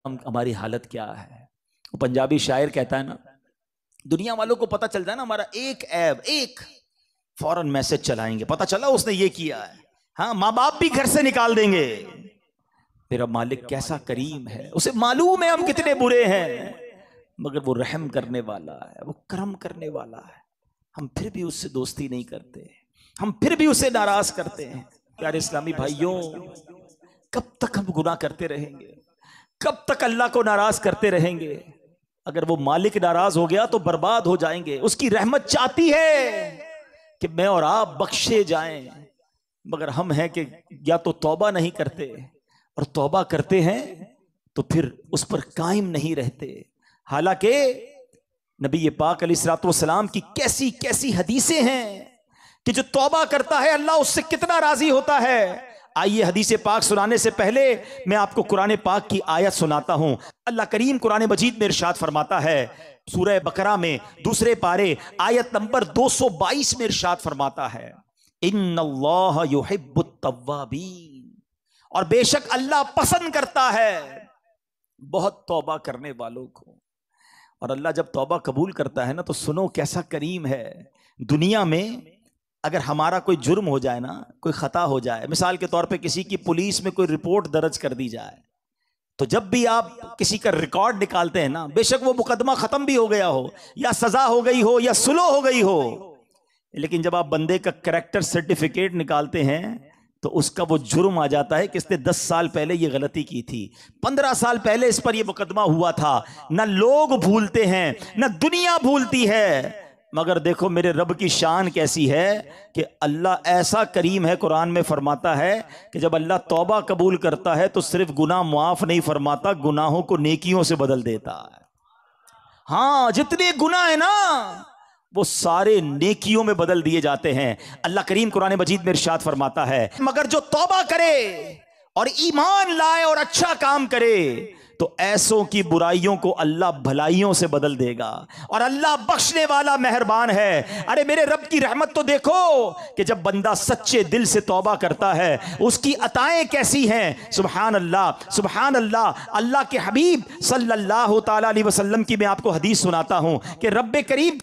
हमारी हालत क्या है। वो पंजाबी शायर कहता है ना, दुनिया वालों को पता चल जाए ना हमारा एक ऐब, एक फौरन मैसेज चलाएंगे, पता चला उसने ये किया है। हाँ, माँ बाप भी घर से निकाल देंगे। मेरा मालिक कैसा करीम है, उसे मालूम है हम कितने बुरे हैं, मगर वो रहम करने वाला है, वो करम करने वाला है। हम फिर भी उससे दोस्ती नहीं करते, हम फिर भी उसे नाराज करते हैं। प्यारे इस्लामी भाइयों, कब तक हम गुनाह करते रहेंगे, कब तक अल्लाह को नाराज करते रहेंगे। अगर वो मालिक नाराज हो गया तो बर्बाद हो जाएंगे। उसकी रहमत चाहती है कि मैं और आप बख्शे जाएं, मगर हम हैं कि या तो तौबा नहीं करते, और तौबा करते हैं तो फिर उस पर कायम नहीं रहते। हालांकि नबी पाक अलैहिस्सलाम की कैसी कैसी हदीसें हैं कि जो तौबा करता है अल्लाह उससे कितना राजी होता है। आइए हदीस पाक सुनाने से पहले मैं आपको कुरान पाक की आयत सुनाता हूं। अल्लाह करीम कुरान मजीद में इरशाद फरमाता है, सूरह बकरा में दूसरे पारे आयत नंबर 222 में इरशाद फरमाता है, इन्नल्लाह युहिब्बुत तव्वाबीन, और बेशक अल्लाह पसंद करता है बहुत तौबा करने वालों को। और अल्लाह जब तौबा कबूल करता है ना, तो सुनो कैसा करीम है। दुनिया में अगर हमारा कोई जुर्म हो जाए ना, कोई खता हो जाए, मिसाल के तौर पे किसी की पुलिस में कोई रिपोर्ट दर्ज कर दी जाए, तो जब भी आप किसी का रिकॉर्ड निकालते हैं ना, बेशक वो मुकदमा खत्म भी हो गया हो, या सजा हो गई हो, या सुलह हो गई हो, लेकिन जब आप बंदे का कैरेक्टर सर्टिफिकेट निकालते हैं तो उसका वो जुर्म आ जाता है कि इसने 10 साल पहले ये गलती की थी, 15 साल पहले इस पर ये मुकदमा हुआ था। ना लोग भूलते हैं, ना दुनिया भूलती है, मगर देखो मेरे रब की शान कैसी है कि अल्लाह ऐसा करीम है। कुरान में फरमाता है कि जब अल्लाह तौबा कबूल करता है तो सिर्फ गुनाह मुआफ नहीं फरमाता, गुनाहों को नेकियों से बदल देता है। हाँ, जितने गुनाह है ना वो सारे नेकियों में बदल दिए जाते हैं। अल्लाह करीम कुरान मजीद में इरशाद फरमाता है, मगर जो तौबा करे और ईमान लाए और अच्छा काम करे तो ऐसों की बुराइयों को अल्लाह भलाइयों से बदल देगा, और अल्लाह बख्शने वाला मेहरबान है। अरे मेरे रब की रहमत तो देखो कि जब बंदा सच्चे दिल से तौबा करता है उसकी अताएं कैसी हैं। सुभान अल्लाह, सुभान अल्लाह। अल्लाह के हबीब सल्लल्लाहु ताला अलैहि वसल्लम की मैं आपको हदीस सुनाता हूं कि रब करीम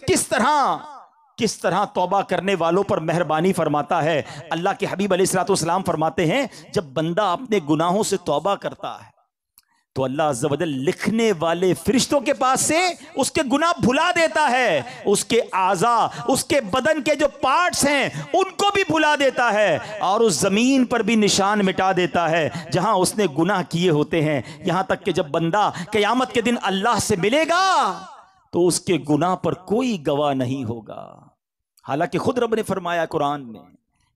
किस तरह तौबा करने वालों पर मेहरबानी फरमाता है। अल्लाह के हबीब अलैहिस्सलाम फरमाते हैं, जब बंदा अपने गुनाहों से तौबा करता है तो अल्लाह अज़्ज़ व जल लिखने वाले फरिश्तों के पास से उसके गुनाह भुला देता है, उसके आज़ा, उसके बदन के जो पार्ट्स हैं उनको भी भुला देता है, और उस जमीन पर भी निशान मिटा देता है जहां उसने गुनाह किए होते हैं। यहां तक कि जब बंदा क़यामत के दिन अल्लाह से मिलेगा तो उसके गुनाह पर कोई गवाह नहीं होगा। हालांकि खुद रब ने फरमाया कुरान में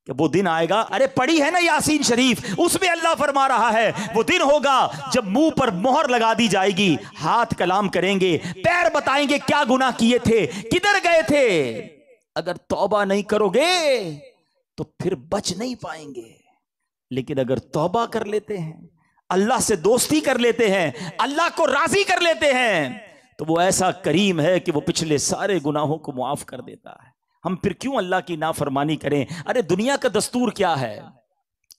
कि वो दिन आएगा, अरे पढ़ी है ना यासीन शरीफ, उसमें अल्लाह फरमा रहा है वो दिन होगा जब मुंह पर मोहर लगा दी जाएगी, हाथ कलाम करेंगे, पैर बताएंगे क्या गुनाह किए थे, किधर गए थे। अगर तौबा नहीं करोगे तो फिर बच नहीं पाएंगे, लेकिन अगर तौबा कर लेते हैं, अल्लाह से दोस्ती कर लेते हैं, अल्लाह को राजी कर लेते हैं, तो वो ऐसा करीम है कि वो पिछले सारे गुनाहों को मुआफ कर देता है। हम फिर क्यों अल्लाह की नाफरमानी करें। अरे दुनिया का दस्तूर क्या है,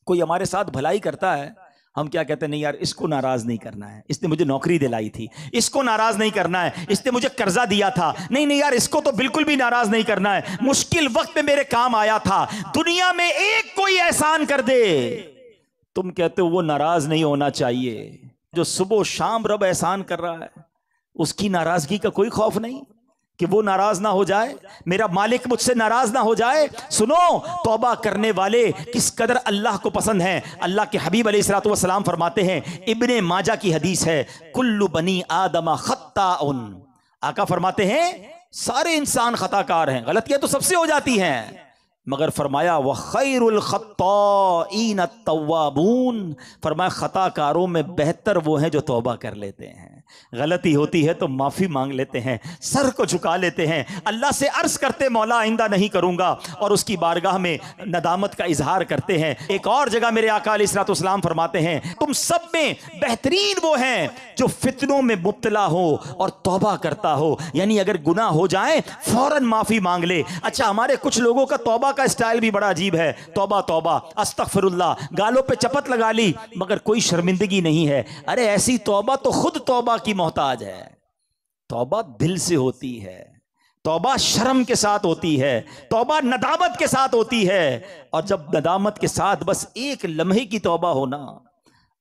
कोई हमारे साथ भलाई करता है, हम क्या कहते हैं, नहीं यार इसको नाराज नहीं करना है, इसने मुझे नौकरी दिलाई थी, इसको नाराज नहीं करना है, इसने मुझे कर्जा दिया था, नहीं यार इसको तो बिल्कुल भी नाराज नहीं करना है, मुश्किल वक्त में मेरे काम आया था। दुनिया में एक कोई एहसान कर दे, तुम कहते हो वो नाराज नहीं होना चाहिए। जो सुबह शाम रब एहसान कर रहा है उसकी नाराजगी का कोई खौफ नहीं कि वो नाराज ना हो जाए, मेरा मालिक मुझसे नाराज ना हो जाए। सुनो, तौबा करने वाले किस कदर अल्लाह को पसंद हैं। अल्लाह के हबीब अलैहिस्सलाम फरमाते हैं, इब्ने माजा की हदीस है, कुल्लु बनी आदम खत्ताउन। आका फरमाते हैं सारे इंसान खताकार हैं, गलतियां तो सबसे हो जाती हैं, मगर फरमाया व खैरुल खत्ताईन तव्वाबून, फरमाया खताकारों में बेहतर वो हैं जो तौबा कर लेते हैं। गलती होती है तो माफी मांग लेते हैं, सर को झुका लेते हैं, अल्लाह से अर्ज करते मौला आइंदा नहीं करूंगा, और उसकी बारगाह में नदामत का इजहार करते हैं। एक और जगह मेरे आका अलैहिस्सलाम फरमाते हैं, तुम सब में बेहतरीन वो हैं जो फितनों में मुब्तला हो और तौबा करता हो, यानी अगर गुनाह हो जाए फौरन माफी मांग ले। अच्छा, हमारे कुछ लोगों का तौबा का स्टाइल भी बड़ा अजीब है, तौबा तौबा अस्तगफिरुल्लाह, गालों पे चपत लगा ली मगर कोई शर्मिंदगी नहीं है। अरे ऐसी तौबा तो खुद तौबा की मोहताज है। तौबा दिल से होती है, तौबा शर्म के साथ होती है, तौबा नदामत के साथ होती है, और जब नदामत के साथ बस एक लम्हे की तौबा हो ना,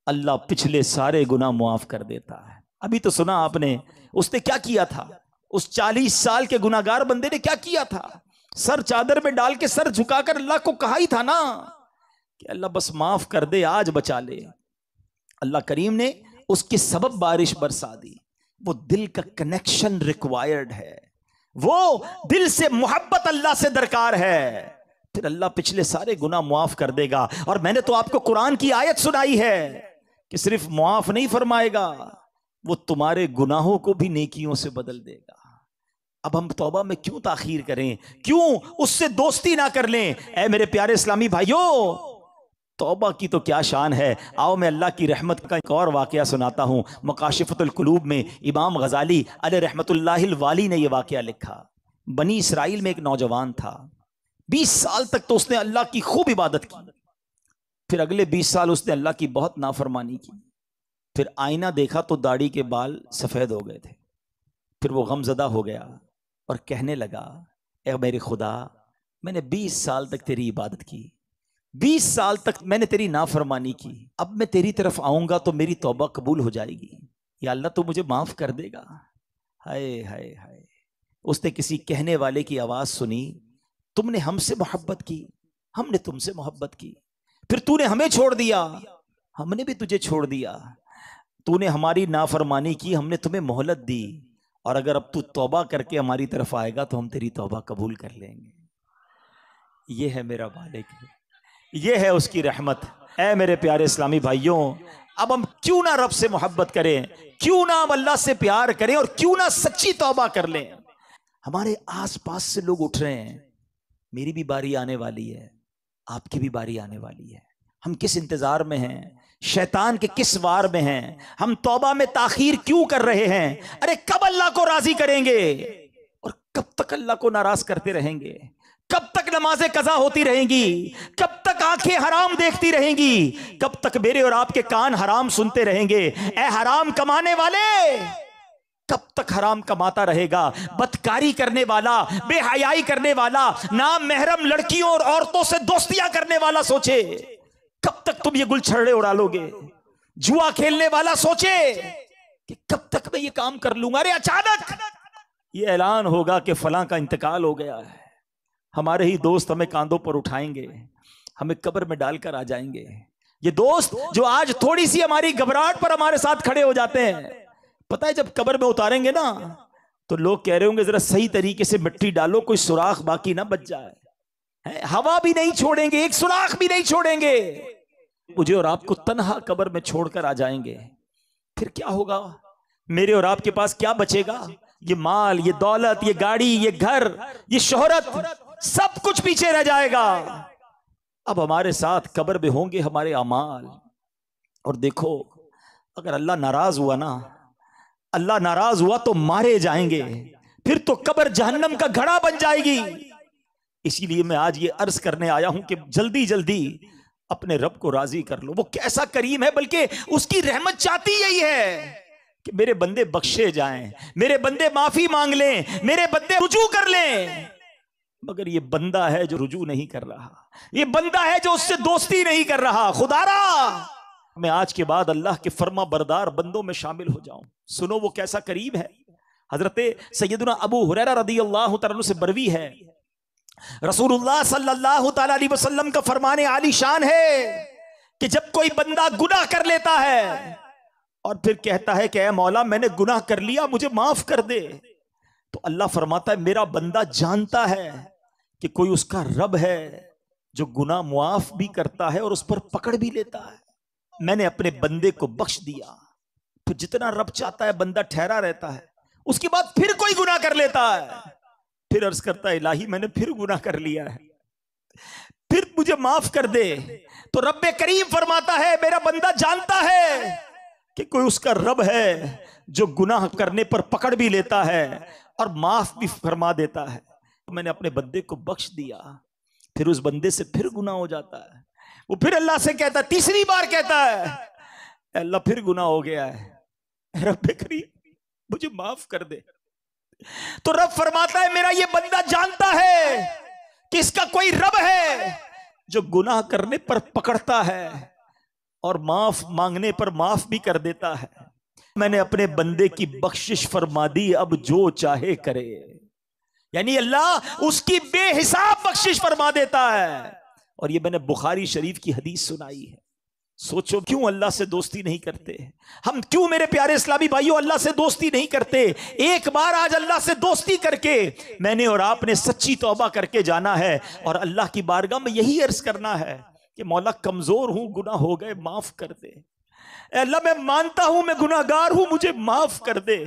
अल्लाह पिछले सारे गुनाह मुआफ कर देता है। अभी तो सुना आपने उसने क्या किया था, उस 40 साल के गुनाहगार बंदे ने क्या किया था, सर चादर में डाल के सर झुकाकर अल्लाह को कहा ही था ना कि अल्लाह बस माफ कर दे, आज बचा ले। अल्लाह करीम ने उसके सबब बारिश बरसा दी। वो दिल का कनेक्शन रिक्वायर्ड है, वो दिल से मोहब्बत अल्लाह से दरकार है, फिर अल्लाह पिछले सारे गुनाह मुआफ कर देगा। और मैंने तो आपको कुरान की आयत सुनाई है कि सिर्फ मुआफ नहीं फरमाएगा, वो तुम्हारे गुनाहों को भी नेकियों से बदल देगा। अब हम तौबा में क्यों ताखीर करें, क्यों उससे दोस्ती ना कर लें? ऐ मेरे प्यारे इस्लामी भाइयों, तौबा की तो क्या शान है। आओ मैं अल्लाह की रहमत का एक और वाकया सुनाता हूँ। मकाशिफतुल कुलूब में इमाम गजाली अलैहि रहमतुल्लाहिल वाली ने यह वाकया लिखा। बनी इसराइल में एक नौजवान था, 20 साल तक तो उसने अल्लाह की खूब इबादत की, फिर अगले 20 साल उसने अल्लाह की बहुत नाफरमानी की। फिर आईना देखा तो दाढ़ी के बाल सफ़ेद हो गए थे। फिर वो गमज़दा हो गया और कहने लगा, ए मेरे खुदा, मैंने 20 साल तक तेरी इबादत की, 20 साल तक मैंने तेरी नाफरमानी की, अब मैं तेरी तरफ आऊंगा तो मेरी तौबा कबूल हो जाएगी, या अल्लाह तो मुझे माफ कर देगा। हाय हाय हाय। उसने किसी कहने वाले की आवाज सुनी, तुमने हमसे मोहब्बत की, हमने तुमसे मोहब्बत की, फिर तूने हमें छोड़ दिया, हमने भी तुझे छोड़ दिया, तूने हमारी नाफरमानी की, हमने तुम्हें मोहलत दी, और अगर अब तू तौबा करके हमारी तरफ आएगा तो हम तेरी तौबा कबूल कर लेंगे। ये है मेरा मालिक, ये है उसकी रहमत। ऐ मेरे प्यारे इस्लामी भाइयों, अब हम क्यों ना रब से मोहब्बत करें, क्यों ना हम अल्लाह से प्यार करें, और क्यों ना सच्ची तौबा कर लें। हमारे आसपास से लोग उठ रहे हैं, मेरी भी बारी आने वाली है, आपकी भी बारी आने वाली है। हम किस इंतजार में हैं, शैतान के किस वार में हैं, हम तौबा में ताखीर क्यों कर रहे हैं? अरे कब अल्लाह को राजी करेंगे और कब तक अल्लाह को नाराज करते रहेंगे? कब तक नमाजें कज़ा होती रहेंगी? कब तक आंखें हराम देखती रहेंगी? कब तक मेरे और आपके कान हराम सुनते रहेंगे? ए हराम कमाने वाले, कब तक हराम कमाता रहेगा? बदकारी करने वाला, बेहयाई करने वाला, नाम महरम लड़कियों और औरतों से दोस्तियां करने वाला सोचे कब तक तुम ये गुलछर्रे उड़ा लोगे? जुआ खेलने वाला सोचे कि कब तक मैं ये काम कर लूंगा। अरे अचानक ये ऐलान होगा कि फलां का इंतकाल हो गया है, हमारे ही दोस्त हमें कांधों पर उठाएंगे, हमें कब्र में डालकर आ जाएंगे। ये दोस्त जो आज थोड़ी सी हमारी घबराहट पर हमारे साथ खड़े हो जाते हैं, पता है जब कब्र में उतारेंगे ना तो लोग कह रहे होंगे जरा सही तरीके से मिट्टी डालो, कोई सुराख बाकी ना बच जाए। हवा भी नहीं छोड़ेंगे, एक सुराख भी नहीं छोड़ेंगे, मुझे और आपको तन्हा कब्र में छोड़कर आ जाएंगे। फिर क्या होगा? मेरे और आपके पास क्या बचेगा? ये माल, ये दौलत, ये गाड़ी, ये घर, ये शोहरत, सब कुछ पीछे रह जाएगा। अब हमारे साथ कब्र में होंगे हमारे अमाल। और देखो, अगर अल्लाह नाराज हुआ ना, अल्लाह नाराज हुआ तो मारे जाएंगे, फिर तो कब्र जहन्नम का घड़ा बन जाएगी। इसीलिए मैं आज ये अर्ज करने आया हूं कि जल्दी जल्दी अपने रब को राजी कर लो। वो कैसा करीम है, बल्कि उसकी रहमत चाहती यही है कि मेरे बंदे बख्शे जाएं, मेरे बंदे माफी मांग लें, मेरे बंदे रुजू कर लें। मगर ये बंदा है जो रुजू नहीं कर रहा, ये बंदा है जो उससे दोस्ती नहीं कर रहा। खुदारा, मैं आज के बाद अल्लाह के फर्मा बरदार बंदों में शामिल हो जाऊं। सुनो वो कैसा करीम है। हजरत सैयदना अबू हुरैरा रदियल्लाहु तआला से बरवी है, रसूलुल्लाह सल्लल्लाहु तआला अलैहि वसल्लम का फरमाने आली शान है कि जब कोई बंदा गुनाह कर लेता है और फिर कहता है कि ऐ मौला मैंने गुनाह कर लिया, मुझे माफ कर दे, तो अल्लाह फरमाता है मेरा बंदा जानता है कि कोई उसका रब है जो गुनाह मुआफ भी करता है और उस पर पकड़ भी लेता है। मैंने अपने बंदे को बख्श दिया, फिर जितना रब चाहता है बंदा ठहरा रहता है, उसके बाद फिर कोई गुनाह कर लेता है, फिर अर्ज करता है इलाही मैंने फिर गुनाह कर लिया है, फिर मुझे माफ कर दे। तो रब्बे करीम फरमाता है मेरा बंदा जानता है कि कोई उसका रब है जो गुनाह करने पर पकड़ भी लेता है और माफ भी फरमा देता है। मैंने अपने बंदे को बख्श दिया, फिर उस बंदे से फिर गुनाह हो जाता है, वो फिर अल्लाह से कहता है, तीसरी बार कहता है अल्लाह फिर गुनाह हो गया है, रब्बे करीम मुझे माफ कर दे। तो रब फरमाता है मेरा ये बंदा जानता है कि इसका कोई रब है जो गुनाह करने पर पकड़ता है और माफ मांगने पर माफ भी कर देता है। मैंने अपने बंदे की बख्शिश फरमा दी, अब जो चाहे करे। यानी अल्लाह उसकी बेहिसाब बख्शिश फरमा देता है। और ये मैंने बुखारी शरीफ की हदीस सुनाई है। सोचो क्यों अल्लाह से दोस्ती नहीं करते हम, क्यों मेरे प्यारे इस्लामी भाइयों अल्लाह से दोस्ती नहीं करते। एक बार आज अल्लाह से दोस्ती करके मैंने और आपने सच्ची तौबा करके जाना है और अल्लाह की बारगाह में यही अर्ज करना है कि मौला कमजोर हूं, गुनाह हो गए, माफ कर दे। अल्लाह मैं मानता हूं मैं गुनाहगार हूं, मुझे माफ कर दे।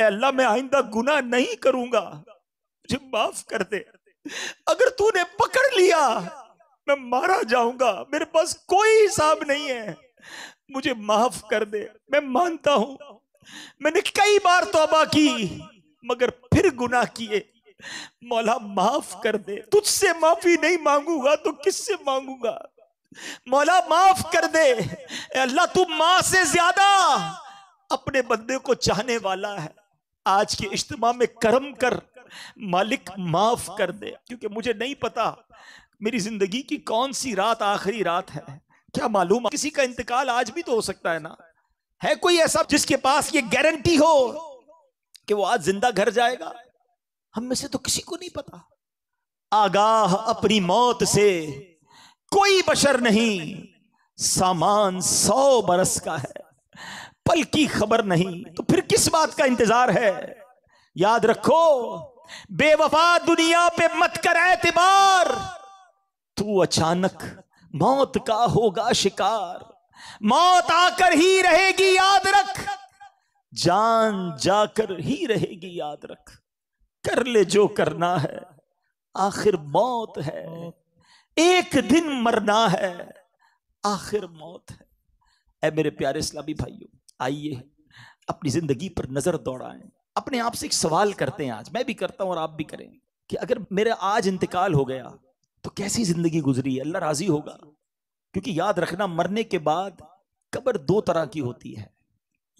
अल्लाह मैं आइंदा गुनाह नहीं करूंगा, मुझे माफ कर दे। अगर तूने पकड़ लिया मैं मारा जाऊंगा, मेरे पास कोई हिसाब नहीं है, मुझे माफ कर दे। मैं मानता हूं मैंने कई बार तौबा की मगर फिर गुनाह किए, मौला माफ कर दे। तुझसे माफी नहीं मांगूंगा तो किससे मांगूंगा, मौला माफ कर दे। अल्लाह तू मां से ज्यादा अपने बंदे को चाहने वाला है। आज के इज्तिमा में करम कर, मालिक माफ कर दे, क्योंकि मुझे नहीं पता मेरी जिंदगी की कौन सी रात आखिरी रात है, क्या मालूम किसी का इंतकाल आज भी तो हो सकता है ना। है कोई ऐसा जिसके पास ये गारंटी हो कि वो आज जिंदा घर जाएगा? हम में से तो किसी को नहीं पता। आगाह अपनी मौत से कोई बशर नहीं, सामान 100 बरस का है, पल की खबर नहीं, तो फिर किस बात का इंतजार है। याद रखो बेवफा दुनिया पे मत कर एतबार, तू अचानक मौत का होगा शिकार। मौत आकर ही रहेगी याद रख, जान जाकर ही रहेगी याद रख। कर ले जो करना है, आखिर मौत है, एक दिन मरना है, आखिर मौत है। ऐ मेरे प्यारे इस्लामी भाइयों, आइए अपनी जिंदगी पर नजर दौड़ाएं, अपने आप से एक सवाल करते हैं। आज मैं भी करता हूं और आप भी करें कि अगर मेरा आज इंतकाल हो गया तो कैसी जिंदगी गुजरी है, अल्लाह राजी होगा? क्योंकि याद रखना मरने के बाद कब्र 2 तरह की होती है,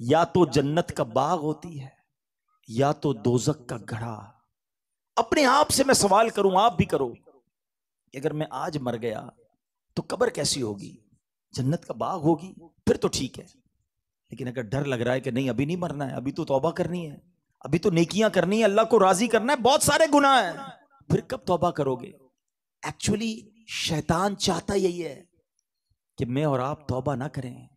या तो जन्नत का बाग होती है या तो दोजक का गढ़ा। अपने आप से मैं सवाल करूं, आप भी करो, अगर मैं आज मर गया तो कब्र कैसी होगी? जन्नत का बाग होगी? फिर तो ठीक है। लेकिन अगर डर लग रहा है कि नहीं अभी नहीं मरना है, अभी तो तौबा करनी है, अभी तो नेकियां करनी है, अल्लाह को राजी करना है, बहुत सारे गुनाह हैं, फिर कब तौबा करोगे? एक्चुअली शैतान चाहता यही है कि मैं और आप तौबा ना करें,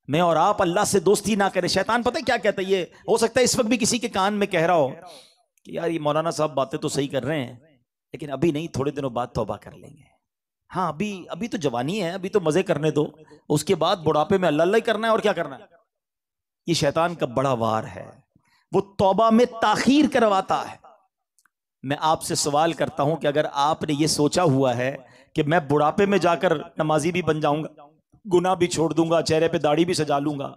मैं और आप अल्लाह से दोस्ती ना करें। शैतान पता है क्या कहता है? ये हो सकता है इस वक्त भी किसी के कान में कह रहा हो कि यार ये मौलाना साहब बातें तो सही कर रहे हैं, लेकिन अभी नहीं, थोड़े दिनों बाद तौबा कर लेंगे। हाँ अभी तो जवानी है, अभी तो मजे करने दो, उसके बाद बुढ़ापे में अल्लाह अल्लाह ही करना है और क्या करना है। ये शैतान का बड़ा वार है, वो तौबा में ताखीर करवाता है। मैं आपसे सवाल करता हूं कि अगर आपने ये सोचा हुआ है कि मैं बुढ़ापे में जाकर नमाजी भी बन जाऊंगा, गुनाह भी छोड़ दूंगा, चेहरे पे दाढ़ी भी सजा लूंगा,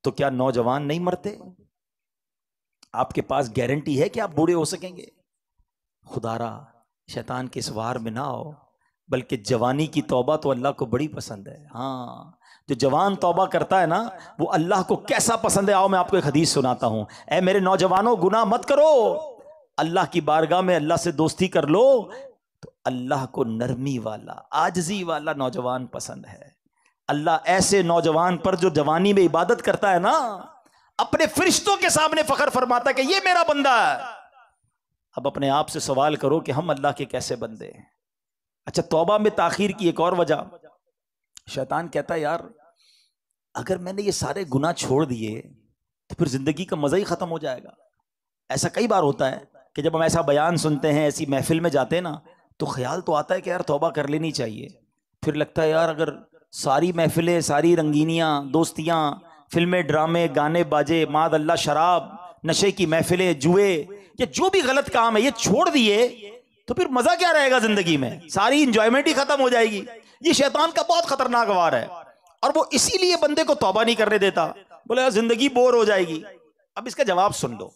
तो क्या नौजवान नहीं मरते? आपके पास गारंटी है कि आप बूढ़े हो सकेंगे? खुदारा शैतान के इस वार में ना आओ, बल्कि जवानी की तौबा तो अल्लाह को बड़ी पसंद है। हाँ, जो जवान तौबा करता है ना वो अल्लाह को कैसा पसंद है। आओ मैं आपको एक हदीस सुनाता हूं। ऐ मेरे नौजवानों, गुनाह मत करो, अल्लाह की बारगाह में अल्लाह से दोस्ती कर लो, तो अल्लाह को नरमी वाला, आजजी वाला नौजवान पसंद है। अल्लाह ऐसे नौजवान पर जो जवानी में इबादत करता है ना, अपने फरिश्तों के सामने फख्र फरमाता है कि ये मेरा बंदा है। अब अपने आप से सवाल करो कि हम अल्लाह के कैसे बंदे हैं। अच्छा, तौबा में ताखीर की एक और वजह, शैतान कहता है यार अगर मैंने ये सारे गुनाह छोड़ दिए तो फिर जिंदगी का मजा ही खत्म हो जाएगा। ऐसा कई बार होता है कि जब हम ऐसा बयान सुनते हैं, ऐसी महफिल में जाते हैं ना, तो ख्याल तो आता है कि यार तौबा कर लेनी चाहिए। फिर लगता है यार अगर सारी महफिलें, सारी रंगीनियां, दोस्तियां फिल्में, ड्रामे, गाने बाजे, माद अल्लाह शराब, नशे की महफिलें, जुए, ये जो भी गलत काम है ये छोड़ दिए तो फिर मजा क्या रहेगा जिंदगी में? सारी इंजॉयमेंट ही खत्म हो जाएगी। ये शैतान का बहुत खतरनाक वार है और वो इसीलिए बंदे को तौबा नहीं करने देता। बोले यार जिंदगी बोर हो जाएगी। अब इसका जवाब सुन लो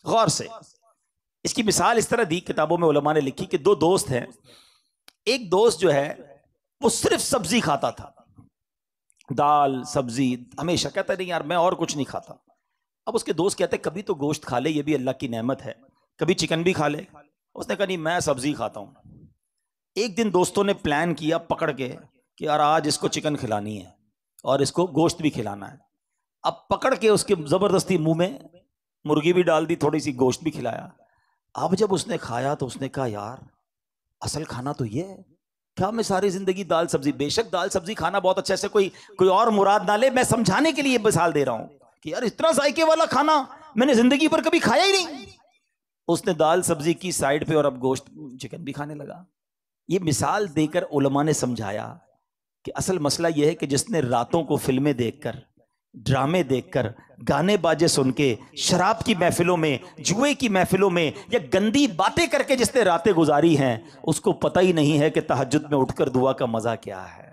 गौर से। इसकी मिसाल इस तरह दी, किताबों में उलमा ने लिखी कि दो दोस्त हैं। एक दोस्त जो है वो सिर्फ सब्जी खाता था, दाल सब्जी, हमेशा कहता नहीं यार मैं और कुछ नहीं खाता। अब उसके दोस्त कहते कभी तो गोश्त खा ले, ये भी अल्लाह की नेमत है, कभी चिकन भी खा ले। उसने कहा नहीं मैं सब्जी खाता हूं। एक दिन दोस्तों ने प्लान किया पकड़ के कि यार आज इसको चिकन खिलानी है और इसको गोश्त भी खिलाना है। अब पकड़ के उसके जबरदस्ती मुंह में मुर्गी भी डाल दी, थोड़ी सी गोश्त भी खिलाया। अब जब उसने खाया तो उसने कहा यार असल खाना तो ये है, क्या मैं सारी जिंदगी दाल सब्जी, बेशक दाल सब्जी खाना बहुत अच्छा, ऐसे कोई और मुराद ना ले, मैं समझाने के लिए मिसाल दे रहा हूं कि यार इतना जायके वाला खाना मैंने जिंदगी पर कभी खाया ही नहीं। उसने दाल सब्जी की साइड पे और अब गोश्त चिकन भी खाने लगा। ये मिसाल देकर उलमा ने समझाया कि असल मसला यह है कि जिसने रातों को फिल्में देखकर, ड्रामे देखकर, गाने बाजे सुन के, शराब की महफिलों में, जुए की महफिलों में या गंदी बातें करके जिसने रातें गुजारी हैं, उसको पता ही नहीं है कि तहज्जुद में उठकर दुआ का मजा क्या है।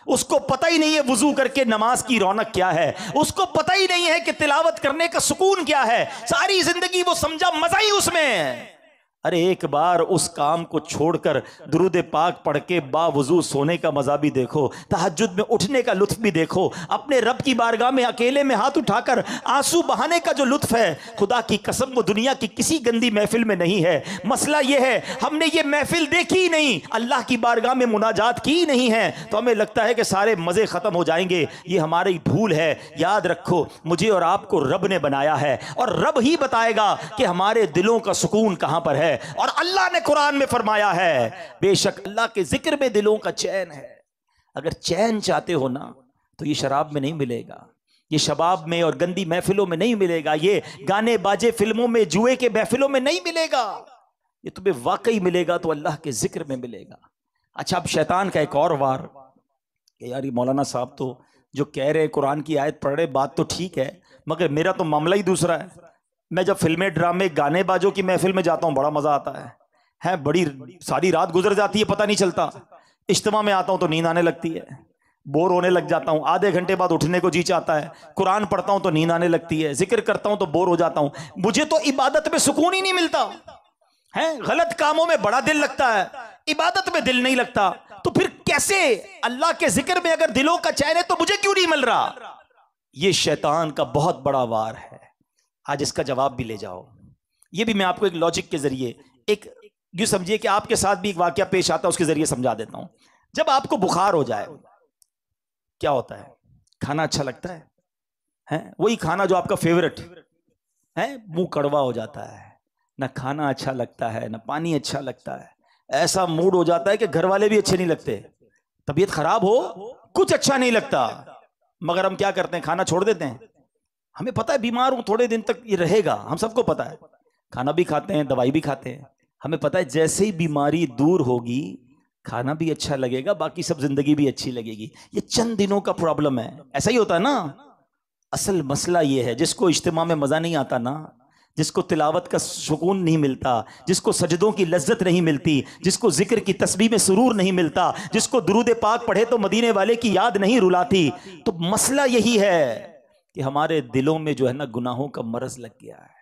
उसको पता ही नहीं है वुजू करके नमाज की रौनक क्या है। उसको पता ही नहीं है कि तिलावत करने का सुकून क्या है। सारी जिंदगी वो समझा मजा ही उसमें है। अरे एक बार उस काम को छोड़कर दुरूद पाक पढ़ के बावुजू सोने का मजा भी देखो, तहज्जुद में उठने का लुत्फ भी देखो, अपने रब की बारगाह में अकेले में हाथ उठाकर आंसू बहाने का जो लुत्फ है, खुदा की कसम वो दुनिया की किसी गंदी महफिल में नहीं है। मसला ये है हमने ये महफिल देखी ही नहीं, अल्लाह की बारगाह में मुनाजात की नहीं है, तो हमें लगता है कि सारे मजे खत्म हो जाएंगे। ये हमारी भूल है। याद रखो मुझे और आपको रब ने बनाया है और रब ही बताएगा कि हमारे दिलों का सुकून कहां पर है। और अल्लाह ने कुरान में फरमाया है बेशक अल्लाह के जिक्र में दिलों का चैन है। अगर चैन चाहते हो ना तो ये शराब में नहीं मिलेगा, ये शबाब में और गंदी महफिलों में नहीं मिलेगा, ये गाने बाजे फिल्मों में, जुए के महफिलों में नहीं मिलेगा। ये तुम्हें वाकई मिलेगा तो अल्लाह के जिक्र में मिलेगा। अच्छा अब शैतान का एक और वार, यार ये मौलाना साहब तो जो कह रहे कुरान की आयत पढ़ रहे, बात तो ठीक है मगर मेरा तो मामला ही दूसरा है। मैं जब फिल्में, ड्रामे, गाने बाजों की महफिल में जाता हूं बड़ा मजा आता है बड़ी सारी रात गुजर जाती है पता नहीं चलता। इज्तिमा में आता हूं तो नींद आने लगती है, बोर होने लग जाता हूं, आधे घंटे बाद उठने को जी चाहता है। कुरान पढ़ता हूं तो नींद आने लगती है, जिक्र करता हूं तो बोर हो जाता हूं। मुझे तो इबादत में सुकून ही नहीं मिलता है। गलत कामों में बड़ा दिल लगता है, इबादत में दिल नहीं लगता। तो फिर कैसे अल्लाह के जिक्र में अगर दिलों का चैन है तो मुझे क्यों नहीं मिल रहा? ये शैतान का बहुत बड़ा वार है। आज इसका जवाब भी ले जाओ। ये भी मैं आपको एक लॉजिक के जरिए, एक यूं समझिए कि आपके साथ भी एक वाकया पेश आता है, उसके जरिए समझा देता हूं। जब आपको बुखार हो जाए क्या होता है? खाना अच्छा लगता है? वही खाना जो आपका फेवरेट है, मुंह कड़वा हो जाता है, ना खाना अच्छा लगता है ना पानी अच्छा लगता है। ऐसा मूड हो जाता है कि घर वाले भी अच्छे नहीं लगते, तबीयत खराब हो कुछ अच्छा नहीं लगता, मगर हम क्या करते हैं? खाना छोड़ देते हैं। हमें पता है बीमार हूं थोड़े दिन तक ये रहेगा, हम सबको पता है, खाना भी खाते हैं दवाई भी खाते हैं। हमें पता है जैसे ही बीमारी दूर होगी खाना भी अच्छा लगेगा, बाकी सब जिंदगी भी अच्छी लगेगी। ये चंद दिनों का प्रॉब्लम है, ऐसा ही होता है ना। असल मसला ये है जिसको इज्तिमा में मजा नहीं आता ना, जिसको तिलावत का सुकून नहीं मिलता, जिसको सजदों की लज्जत नहीं मिलती, जिसको जिक्र की तस्बीह में सुरूर नहीं मिलता, जिसको दुरूद पाक पढ़े तो मदीने वाले की याद नहीं रुलाती, तो मसला यही है कि हमारे दिलों में जो है ना गुनाहों का मरज लग गया है,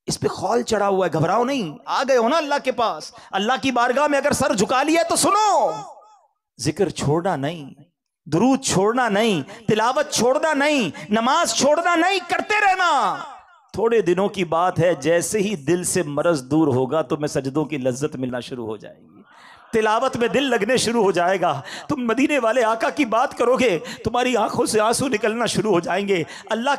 इस पे खौल चढ़ा हुआ है। घबराओ नहीं, आ गए हो ना अल्लाह के पास, अल्लाह की बारगाह में अगर सर झुका लिया तो सुनो, जिक्र छोड़ना नहीं, दुरूद छोड़ना नहीं, तिलावत छोड़ना नहीं, नमाज छोड़ना नहीं, करते रहना। थोड़े दिनों की बात है, जैसे ही दिल से मरज दूर होगा तो मैं सजदों की लज्जत मिलना शुरू हो जाएगी, तिलावत में दिल लगने शुरू हो जाएगा, तुम मदीने वाले आका की बात करोगे, तुम्हारी आंखों से आंसू निकलना शुरू हो जाएंगे। अल्लाह